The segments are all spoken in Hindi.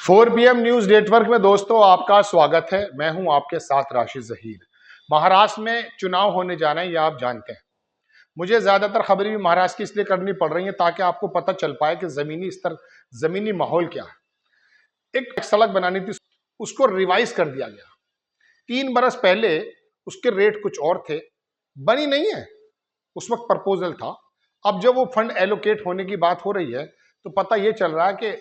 4 PM न्यूज नेटवर्क में दोस्तों आपका स्वागत है। मैं हूं आपके साथ राशिद जहीर। महाराष्ट्र में चुनाव होने जा रहे हैं, ये आप जानते हैं। मुझे ज्यादातर खबरें भी महाराष्ट्र की इसलिए करनी पड़ रही हैं ताकि आपको पता चल पाए कि जमीनी स्तर, जमीनी माहौल क्या है। एक सड़क बनानी थी, उसको रिवाइज कर दिया गया। 3 बरस पहले उसके रेट कुछ और थे, बनी नहीं है। उस वक्त प्रपोजल था। अब जब वो फंड एलोकेट होने की बात हो रही है तो पता ये चल रहा है कि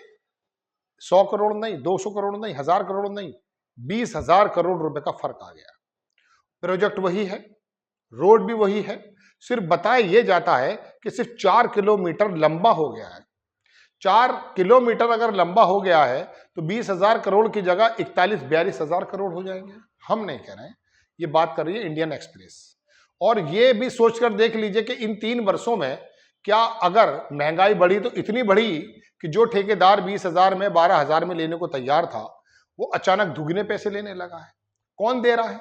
100 करोड़ नहीं, 200 करोड़ नहीं, 1000 करोड़ नहीं, 20,000 करोड़ रुपए का फर्क आ गया। प्रोजेक्ट वही है, रोड भी वही है, सिर्फ बताया यह जाता है कि सिर्फ 4 किलोमीटर लंबा हो गया है। 4 किलोमीटर अगर लंबा हो गया है तो 20,000 करोड़ की जगह 41-42,000 करोड़ हो जाएंगे। हम नहीं कह रहे हैं, ये बात कर रही है इंडियन एक्सप्रेस। और ये भी सोचकर देख लीजिए कि इन 3 वर्षों में क्या अगर महंगाई बढ़ी तो इतनी बढ़ी कि जो ठेकेदार 20,000 में 12,000 में लेने को तैयार था वो अचानक दुगने पैसे लेने लगा है। कौन दे रहा है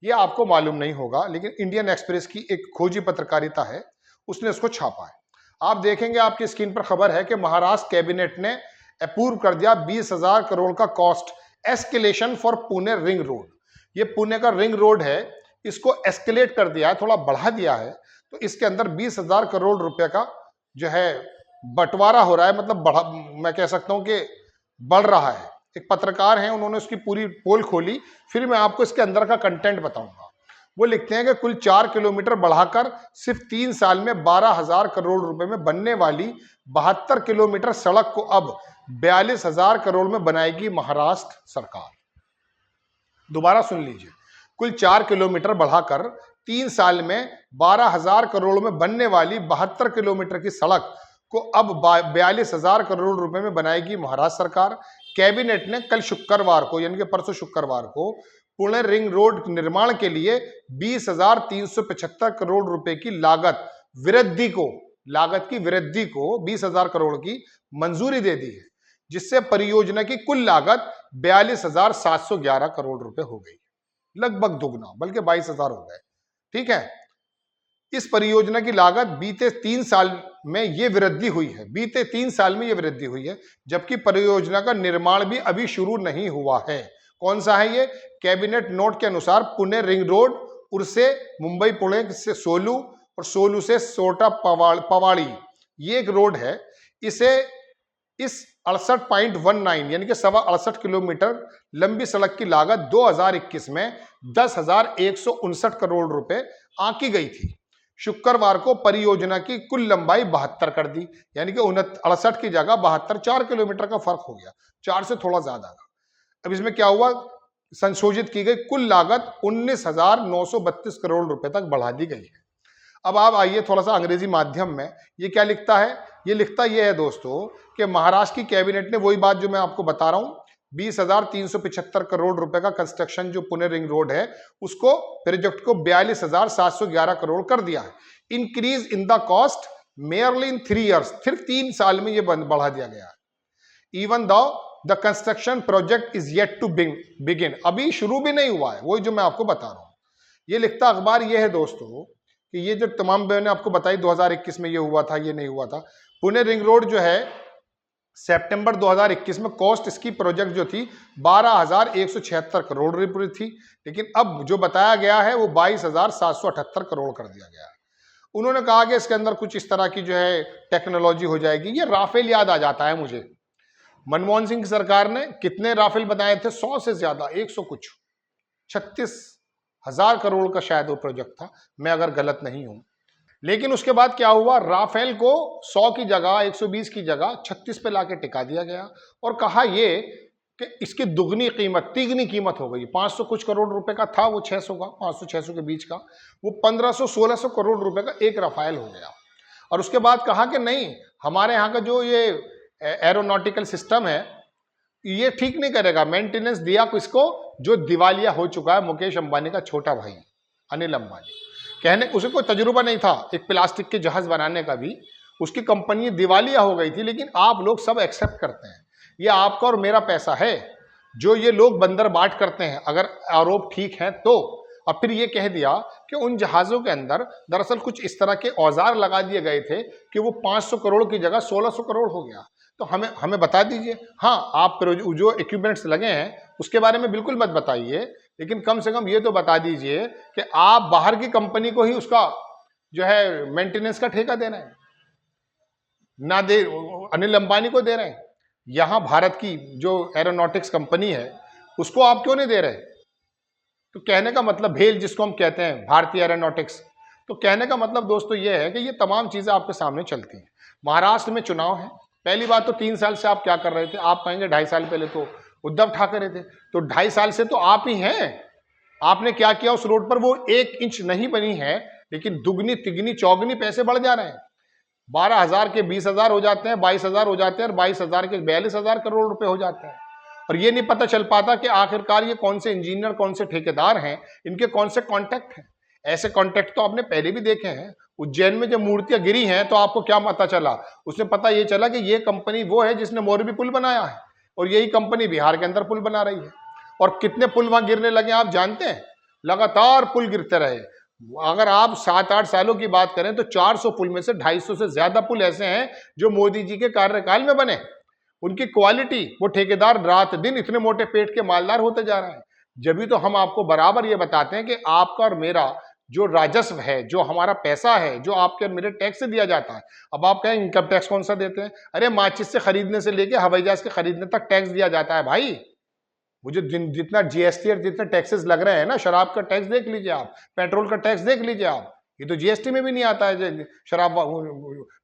ये आपको मालूम नहीं होगा, लेकिन इंडियन एक्सप्रेस की एक खोजी पत्रकारिता है, उसने इसको छापा है। आप देखेंगे, आपकी स्क्रीन पर खबर है कि महाराष्ट्र कैबिनेट ने अप्रूव कर दिया 20,000 करोड़ का cost escalation for Pune ring road. ये पुणे का रिंग रोड है, इसको एस्केलेट कर दिया है, थोड़ा बढ़ा दिया है। तो इसके अंदर 20,000 करोड़ रुपए का जो है बंटवारा हो रहा है, मतलब बढ़ा, मैं कह सकता हूं कि बढ़ रहा है। एक पत्रकार हैं, उन्होंने उसकी पूरी पोल खोली, फिर मैं आपको इसके अंदर का कंटेंट बताऊंगा। वो लिखते हैं कि कुल 4 किलोमीटर बढ़ाकर सिर्फ 3 साल में 12,000 करोड़ रुपए में बनने वाली 72 किलोमीटर सड़क को अब 42,000 करोड़ में बनाएगी महाराष्ट्र सरकार। दोबारा सुन लीजिए, कुल 4 किलोमीटर बढ़ाकर 3 साल में 12,000 करोड़ में बनने वाली 72 किलोमीटर की सड़क को अब 42,000 करोड़ रुपए में बनाएगी महाराष्ट्र सरकार। कैबिनेट ने कल शुक्रवार को, यानी कि परसों शुक्रवार को, पुणे रिंग रोड निर्माण के लिए 20,375 करोड़ रुपए की लागत की वृद्धि को 20,000 करोड़ की मंजूरी दे दी है, जिससे परियोजना की कुल लागत 42,711 करोड़ रुपए हो गई। लगभग दुगना, बल्कि 22,000 हो गए। ठीक है, इस परियोजना की लागत बीते 3 साल में ये वृद्धि हुई है, जबकि परियोजना का निर्माण भी अभी शुरू नहीं हुआ है। कौन सा है ये? कैबिनेट नोट के अनुसार पुणे रिंग रोड उर्से मुंबई पुणे से सोलू और सोलू से सोटा पवाड़ी, ये एक रोड है। इसे इस 68.19 यानी कि 68 किलोमीटर लंबी सड़क की लागत 2021 में 10,159 करोड़ रुपए आंकी गई थी। शुक्रवार को परियोजना की कुल लंबाई 72 कर दी, यानी कि 68 की जगह 72, 4 किलोमीटर का फर्क हो गया, 4 से थोड़ा ज्यादा का। अब इसमें क्या हुआ? संशोधित की गई कुल लागत 19,932 करोड़ रुपए तक बढ़ा दी गई है। अब आप आइए थोड़ा सा अंग्रेजी माध्यम में, ये क्या लिखता है? ये लिखता है दोस्तों कि महाराष्ट्र की कैबिनेट ने वही बात जो मैं आपको बता रहा हूं, 20,375 करोड़ रुपए का कंस्ट्रक्शन जो पुणे रिंग रोड है उसको, प्रोजेक्ट को 42,711 करोड़ कर दिया है। Increase in the cost merely in 3 years, सिर्फ 3 साल में ये बढ़ा दिया गया है। Even the construction project is yet to begin, अभी शुरू भी नहीं हुआ है, वही जो मैं आपको बता रहा हूं। ये लिखता अखबार ये है दोस्तों कि ये जो तमाम मैंने आपको बताई 2021 में ये हुआ था, ये नहीं हुआ था। पुणे रिंग रोड जो है सितंबर 2021 में कॉस्ट इसकी प्रोजेक्ट जो थी 12,176 करोड़ रुपए थी, लेकिन अब जो बताया गया है वो 22,778 करोड़ कर दिया गया है। उन्होंने कहा कि इसके अंदर कुछ इस तरह की जो है टेक्नोलॉजी हो जाएगी। ये राफेल याद आ जाता है मुझे। मनमोहन सिंह की सरकार ने कितने राफेल बनाए थे? 100 से ज्यादा, 100 कुछ 36,000 करोड़ का शायद वो प्रोजेक्ट था, मैं अगर गलत नहीं हूं। लेकिन उसके बाद क्या हुआ? राफेल को 100 की जगह, 120 की जगह 36 पे लाके टिका दिया गया और कहा ये कि इसकी दुगनी कीमत, तिगनी कीमत हो गई। 500 कुछ करोड़ रुपए का था वो, 600 का, 500-600 के बीच का, वो 1500-1600 करोड़ रुपए का एक राफेल हो गया। और उसके बाद कहा कि नहीं, हमारे यहाँ का जो ये एरोनॉटिकल सिस्टम है ये ठीक नहीं करेगा। मेंटेनेंस दिया किसको? जो दिवालिया हो चुका है, मुकेश अंबानी का छोटा भाई अनिल अंबानी। कहने उसे कोई तजुर्बा नहीं था एक प्लास्टिक के जहाज बनाने का भी, उसकी कंपनी दिवालिया हो गई थी। लेकिन आप लोग सब एक्सेप्ट करते हैं, ये आपका और मेरा पैसा है जो ये लोग बंदर बाट करते हैं। अगर आरोप ठीक है तो और फिर ये कह दिया कि उन जहाज़ों के अंदर दरअसल कुछ इस तरह के औजार लगा दिए गए थे कि वो 500 करोड़ की जगह 1600 करोड़ हो गया। तो हमें हमें बता दीजिए। हाँ, आप जो इक्विपमेंट्स लगे हैं उसके बारे में बिल्कुल मत बताइए, लेकिन कम से कम ये तो बता दीजिए कि आप बाहर की कंपनी को ही उसका जो है मेंटेनेंस का ठेका दे रहे हैं, ना दे अनिल अंबानी को दे रहे हैं। यहाँ भारत की जो एरोनॉटिक्स कंपनी है उसको आप क्यों नहीं दे रहे? तो कहने का मतलब भेल जिसको हम कहते हैं भारतीय एरोनॉटिक्स, तो कहने का मतलब दोस्तों ये है कि ये तमाम चीज़ें आपके सामने चलती हैं। महाराष्ट्र में चुनाव है। पहली बात तो 3 साल से आप क्या कर रहे थे? आप कहेंगे 2.5 साल पहले तो उद्धव ठाकरे थे, तो 2.5 साल से तो आप ही हैं। आपने क्या किया उस रोड पर? वो 1 इंच नहीं बनी है, लेकिन दुगनी तिगनी चौगनी पैसे बढ़ जा रहे हैं। 12,000 के 20,000 हो जाते हैं, 22,000 हो जाते हैं, और 22,000 के 42,000 करोड़ रुपए हो जाते हैं। और ये नहीं पता चल पाता कि आखिरकार ये कौन से इंजीनियर, कौन से ठेकेदार हैं, इनके कौन से कॉन्टैक्ट हैं। ऐसे कॉन्टैक्ट तो आपने पहले भी देखे हैं। उज्जैन में जब मूर्तियां गिरी हैं तो आपको क्या पता चला? उसमें पता ये चला कि ये कंपनी वो है जिसने मोरबी पुल बनाया है, और यही कंपनी बिहार के अंदर पुल बना रही है। और कितने पुल वहां गिरने लगे आप जानते हैं? लगातार पुल गिरते रहे। अगर आप 7-8 सालों की बात करें तो 400 पुल में से 250 से ज्यादा पुल ऐसे हैं जो मोदी जी के कार्यकाल में बने। उनकी क्वालिटी, वो ठेकेदार रात दिन इतने मोटे पेट के मालदार होते जा रहे हैं। जब भी तो हम आपको बराबर ये बताते हैं कि आपका और मेरा जो राजस्व है, जो हमारा पैसा है, जो आपके और मेरे टैक्स से दिया जाता है। अब आप कहें इनकम टैक्स कौन सा देते हैं? अरे माचिस से खरीदने से लेके हवाई जहाज के खरीदने तक टैक्स दिया जाता है भाई। मुझे जितना जीएसटी और जितने टैक्सेस लग रहे हैं ना, शराब का टैक्स देख लीजिए आप, पेट्रोल का टैक्स देख लीजिए आप, ये तो जीएसटी में भी नहीं आता है शराब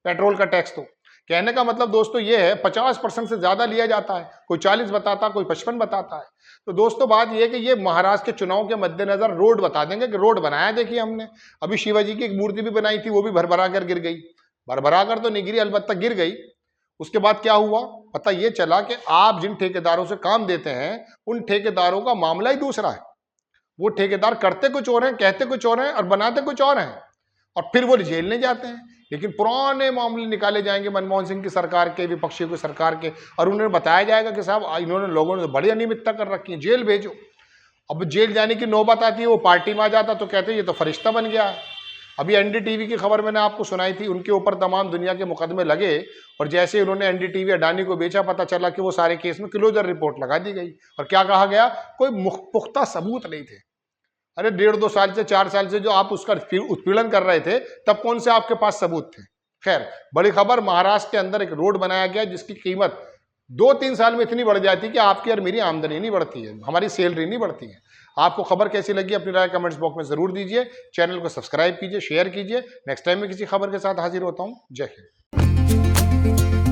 पेट्रोल का टैक्स। तो कहने का मतलब दोस्तों ये है 50% से ज्यादा लिया जाता है। कोई 40 बताता, कोई 55 बताता है। तो दोस्तों बात यह है कि ये महाराष्ट्र के चुनाव के मद्देनजर रोड बता देंगे कि रोड बनाया देखिए हमने। अभी शिवाजी की एक मूर्ति भी बनाई थी, वो भी भरभरा कर गिर गई। भरभरा कर तो नहीं गिरी, अलबत्ता गिर गई। उसके बाद क्या हुआ? पता ये चला कि आप जिन ठेकेदारों से काम देते हैं उन ठेकेदारों का मामला ही दूसरा है। वो ठेकेदार करते कुछ और हैं, कहते कुछ और हैं और बनाते कुछ और हैं, और फिर वो जेल नहीं जाते हैं। लेकिन पुराने मामले निकाले जाएंगे मनमोहन सिंह की सरकार के, विपक्षियों की सरकार के, और उन्हें बताया जाएगा कि साहब इन्होंने लोगों ने बड़ी अनियमितता कर रखी है, जेल भेजो। अब जेल जाने की नौबत आती है, वो पार्टी में आ जाता तो कहते हैं ये तो फरिश्ता बन गया है। अभी एनडीटीवी की खबर मैंने आपको सुनाई थी, उनके ऊपर तमाम दुनिया के मुकदमे लगे, और जैसे ही उन्होंने एनडीटीवी अडानी को बेचा, पता चला कि वो सारे केस में क्लोजर रिपोर्ट लगा दी गई। और क्या कहा गया? कोई पुख्ता सबूत नहीं थे। अरे 1.5-2 साल से 4 साल से जो आप उसका उत्पीड़न कर रहे थे, तब कौन से आपके पास सबूत थे? खैर, बड़ी खबर, महाराष्ट्र के अंदर एक रोड बनाया गया जिसकी कीमत 2-3 साल में इतनी बढ़ जाती है कि आपकी और मेरी आमदनी नहीं बढ़ती है, हमारी सैलरी नहीं बढ़ती है। आपको खबर कैसी लगी अपनी राय कमेंट्स बॉक्स में जरूर दीजिए। चैनल को सब्सक्राइब कीजिए, शेयर कीजिए। नेक्स्ट टाइम में किसी खबर के साथ हाजिर होता हूं। जय हिंद।